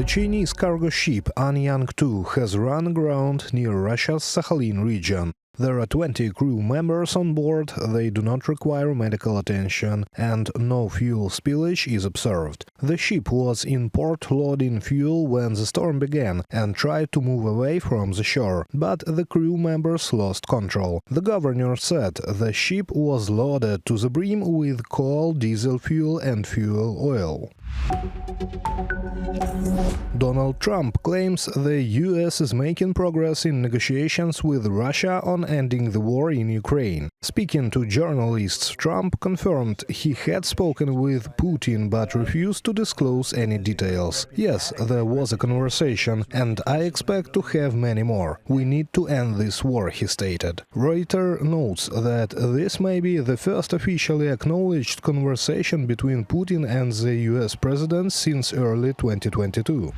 The Chinese cargo ship Anyang 2 has run aground near Russia's Sakhalin region. There are 20 crew members on board, they do not require medical attention, and no fuel spillage is observed. The ship was in port loading fuel when the storm began and tried to move away from the shore, but the crew members lost control. The governor said the ship was loaded to the brim with coal, diesel fuel and fuel oil. Donald Trump claims the US is making progress in negotiations with Russia on ending the war in Ukraine. Speaking to journalists, Trump confirmed he had spoken with Putin but refused to disclose any details. Yes, there was a conversation, and I expect to have many more. We need to end this war, he stated. Reuters notes that this may be the first officially acknowledged conversation between Putin and the US president since early 2022.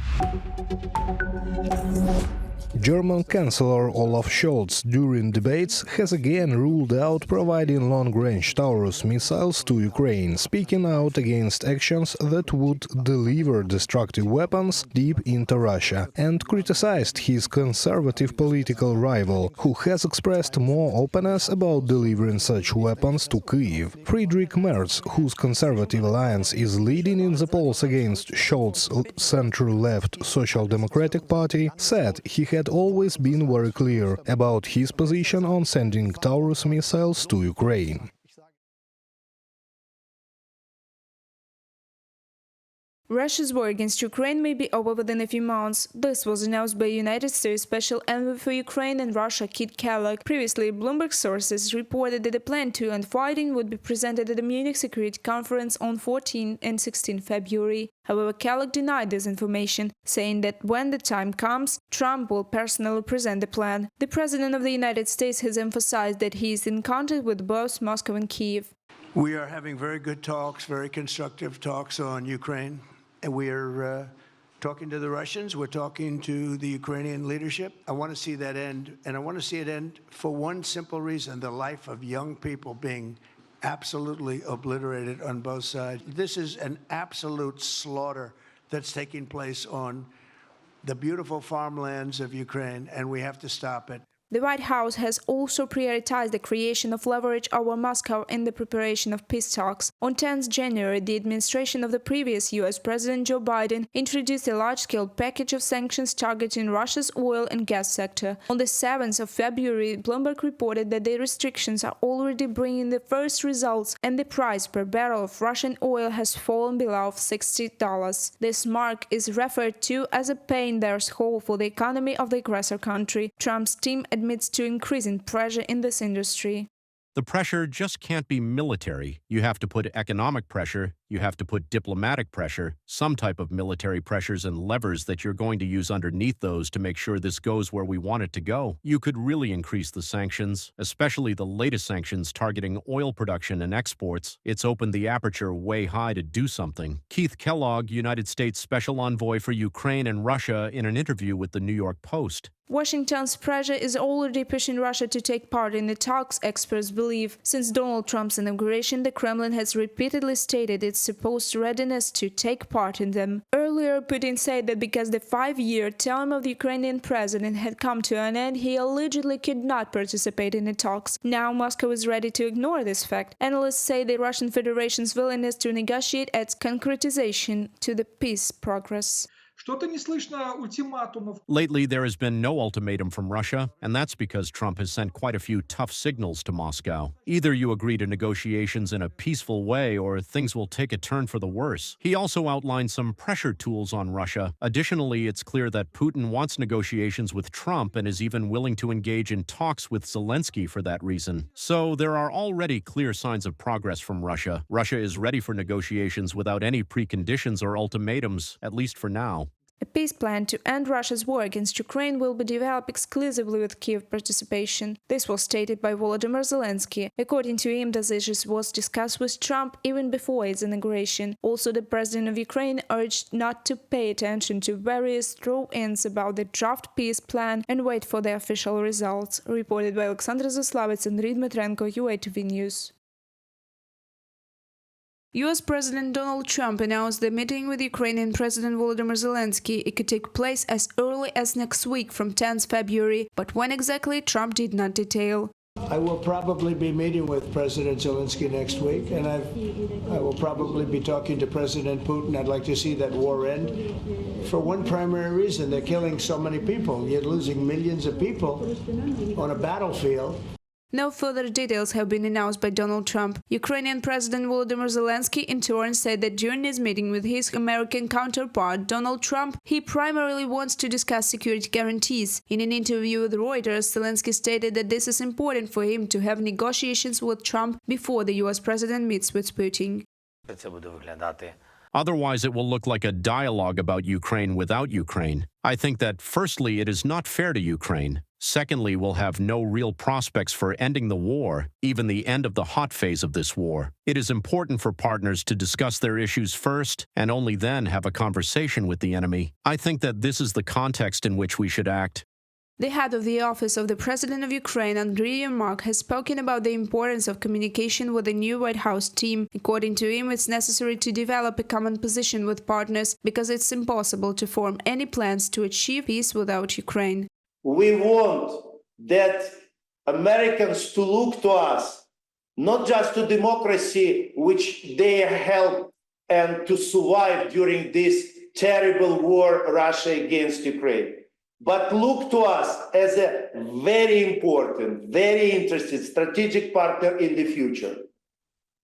German Chancellor Olaf Scholz, during debates, has again ruled out providing long-range Taurus missiles to Ukraine, speaking out against actions that would deliver destructive weapons deep into Russia, and criticized his conservative political rival, who has expressed more openness about delivering such weapons to Kyiv. Friedrich Merz, whose conservative alliance is leading in the polls against Scholz's center-left Social Democratic Party, said he had always been very clear about his position on sending Taurus missiles to Ukraine. Russia's war against Ukraine may be over within a few months. This was announced by United States Special Envoy for Ukraine and Russia Keith Kellogg. Previously, Bloomberg sources reported that a plan to end fighting would be presented at the Munich Security Conference on 14 and 16 February. However, Kellogg denied this information, saying that when the time comes, Trump will personally present the plan. The President of the United States has emphasized that he is in contact with both Moscow and Kyiv. We are having very good talks, very constructive talks on Ukraine. And we are talking to the Russians. We're talking to the Ukrainian leadership. I want to see that end, and I want to see it end for one simple reason: the life of young people being absolutely obliterated on both sides. This is an absolute slaughter that's taking place on the beautiful farmlands of Ukraine, and we have to stop it. The White House has also prioritized the creation of leverage over Moscow in the preparation of peace talks. On 10 January, the administration of the previous U.S. President Joe Biden introduced a large-scale package of sanctions targeting Russia's oil and gas sector. On the 7th of February, Bloomberg reported that the restrictions are already bringing the first results, and the price per barrel of Russian oil has fallen below $60. This mark is referred to as a pay in their hole for the economy of the aggressor country. Trump's team admits to increasing pressure in this industry. The pressure just can't be military. You have to put economic pressure, you have to put diplomatic pressure, some type of military pressures and levers that you're going to use underneath those to make sure this goes where we want it to go. You could really increase the sanctions, especially the latest sanctions targeting oil production and exports. It's opened the aperture way high to do something. Keith Kellogg, United States Special Envoy for Ukraine and Russia, in an interview with the New York Post. Washington's pressure is already pushing Russia to take part in the talks, experts believe. Since Donald Trump's inauguration, the Kremlin has repeatedly stated its supposed readiness to take part in them. Earlier, Putin said that because the 5-year term of the Ukrainian president had come to an end, he allegedly could not participate in the talks. Now Moscow is ready to ignore this fact. Analysts say the Russian Federation's willingness to negotiate adds concretization to the peace progress. Lately, there has been no ultimatum from Russia, and that's because Trump has sent quite a few tough signals to Moscow. Either you agree to negotiations in a peaceful way, or things will take a turn for the worse. He also outlined some pressure tools on Russia. Additionally, it's clear that Putin wants negotiations with Trump and is even willing to engage in talks with Zelenskyy for that reason. So there are already clear signs of progress from Russia. Russia is ready for negotiations without any preconditions or ultimatums, at least for now. A peace plan to end Russia's war against Ukraine will be developed exclusively with Kyiv participation. This was stated by Volodymyr Zelenskyy. According to him, this issue was discussed with Trump even before his inauguration. Also, the president of Ukraine urged not to pay attention to various throw-ins about the draft peace plan and wait for the official results. Reported by Alexander Zaslavets and Andriy Dmitrenko, UATV News. US President Donald Trump announced the meeting with Ukrainian President Volodymyr Zelenskyy. It could take place as early as next week from 10th February, but when exactly, Trump did not detail. I will probably be meeting with President Zelenskyy next week, and I will probably be talking to President Putin. I'd like to see that war end for one primary reason. They're killing so many people. You're losing millions of people on a battlefield. No further details have been announced by Donald Trump. Ukrainian President Volodymyr Zelenskyy in turn said that during his meeting with his American counterpart Donald Trump, he primarily wants to discuss security guarantees. In an interview with Reuters, Zelenskyy stated that this is important for him to have negotiations with Trump before the US president meets with Putin. Otherwise, it will look like a dialogue about Ukraine without Ukraine. I think that, firstly, it is not fair to Ukraine. Secondly, we'll have no real prospects for ending the war, even the end of the hot phase of this war. It is important for partners to discuss their issues first and only then have a conversation with the enemy. I think that this is the context in which we should act. The head of the office of the President of Ukraine, Andriy Yermak, has spoken about the importance of communication with the new White House team. According to him, it's necessary to develop a common position with partners because it's impossible to form any plans to achieve peace without Ukraine. We want that Americans to look to us, not just to democracy, which they helped and to survive during this terrible war, Russia against Ukraine, but look to us as a very important, very interested strategic partner in the future.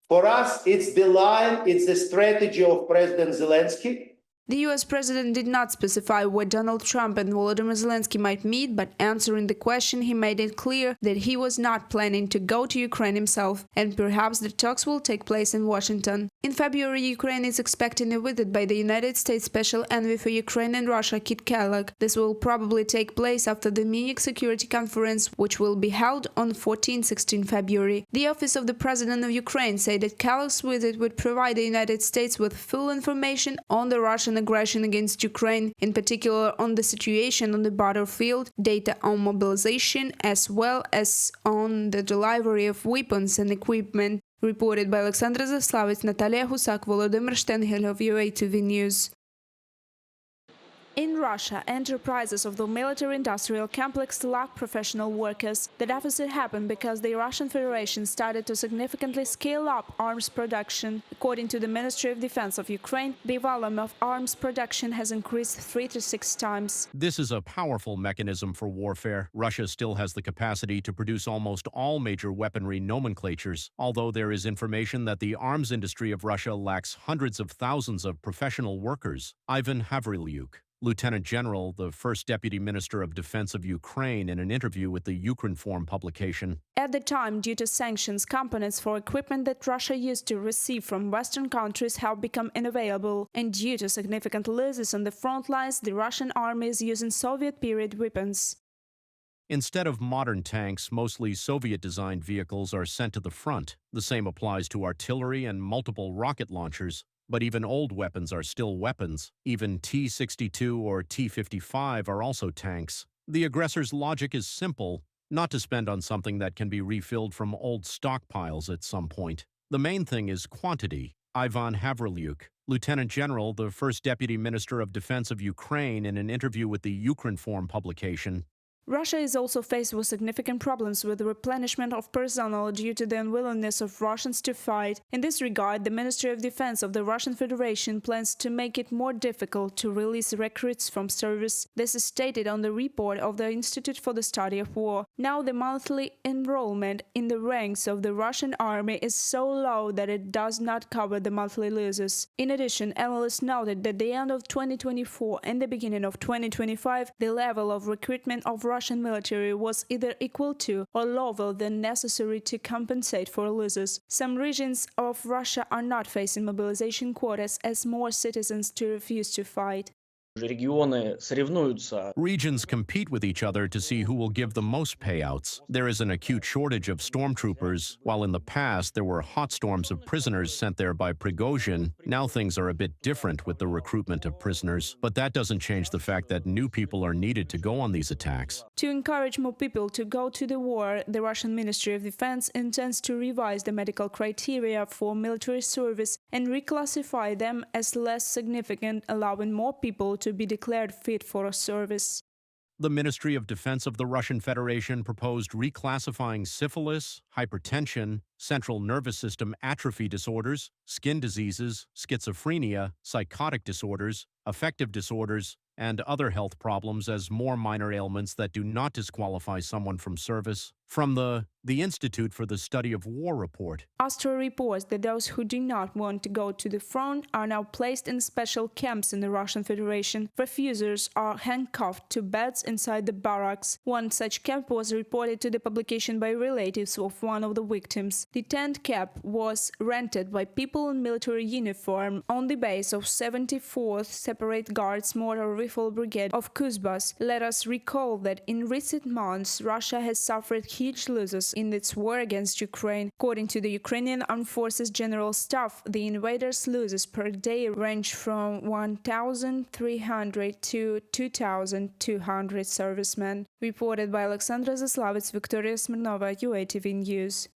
For us, it's the line, it's the strategy of President Zelenskyy. The US president did not specify where Donald Trump and Volodymyr Zelenskyy might meet, but answering the question, he made it clear that he was not planning to go to Ukraine himself, and perhaps the talks will take place in Washington. In February, Ukraine is expecting a visit by the United States Special Envoy for Ukraine and Russia, Kit Kellogg. This will probably take place after the Munich Security Conference, which will be held on 14-16 February. The Office of the President of Ukraine said that Kellogg's visit would provide the United States with full information on the Russian aggression against Ukraine, in particular on the situation on the battlefield, data on mobilization, as well as on the delivery of weapons and equipment. Reported by Alexandra Zaslavets, Natalia Husak, Volodymyr Shtengel of UATV News. In Russia, enterprises of the military-industrial complex lack professional workers. The deficit happened because the Russian Federation started to significantly scale up arms production. According to the Ministry of Defense of Ukraine, the volume of arms production has increased 3 to 6 times. This is a powerful mechanism for warfare. Russia still has the capacity to produce almost all major weaponry nomenclatures, although there is information that the arms industry of Russia lacks hundreds of thousands of professional workers. Ivan Havrilyuk, Lieutenant General, the first Deputy Minister of Defense of Ukraine, in an interview with the Ukrinform publication. At the time, due to sanctions, components for equipment that Russia used to receive from Western countries have become unavailable, and due to significant losses on the front lines, the Russian army is using Soviet-period weapons. Instead of modern tanks, mostly Soviet-designed vehicles are sent to the front. The same applies to artillery and multiple rocket launchers. But even old weapons are still weapons. Even T-62 or T-55 are also tanks. The aggressor's logic is simple, not to spend on something that can be refilled from old stockpiles at some point. The main thing is quantity. Ivan Havrilyuk, Lieutenant General, the first Deputy Minister of Defense of Ukraine, in an interview with the Ukrinform publication. Russia is also faced with significant problems with the replenishment of personnel due to the unwillingness of Russians to fight. In this regard, the Ministry of Defense of the Russian Federation plans to make it more difficult to release recruits from service. This is stated on the report of the Institute for the Study of War. Now, the monthly enrollment in the ranks of the Russian army is so low that it does not cover the monthly losses. In addition, analysts noted that at the end of 2024 and the beginning of 2025, the level of recruitment of Russian military was either equal to or lower than necessary to compensate for losses. Some regions of Russia are not facing mobilization quotas as more citizens to refuse to fight. Регионы соревнуются. Regions compete with each other to see who will give the most payouts. There is an acute shortage of stormtroopers. While in the past there were hot storms of prisoners sent there by Prigozhin, now things are a bit different with the recruitment of prisoners. But that doesn't change the fact that new people are needed to go on these attacks. To encourage more people to go to the war, the Russian Ministry of Defense intends to revise the medical criteria for military service and reclassify them as less significant, allowing more people to be declared fit for service. The Ministry of Defense of the Russian Federation proposed reclassifying syphilis, hypertension, central nervous system atrophy disorders, skin diseases, schizophrenia, psychotic disorders, affective disorders, and other health problems as more minor ailments that do not disqualify someone from service. From the Institute for the Study of War report. Astra reports that those who do not want to go to the front are now placed in special camps in the Russian Federation. Refusers are handcuffed to beds inside the barracks. One such camp was reported to the publication by relatives of one of the victims. The tent camp was rented by people in military uniform on the base of 74th Separate Guards Motor Rifle Brigade of Kuzbas. Let us recall that in recent months, Russia has suffered huge losses in its war against Ukraine. According to the Ukrainian Armed Forces General Staff, the invaders' losses per day range from 1,300 to 2,200 servicemen. Reported by Alexandra Zaslavets, Victoria Smirnova, UATV News.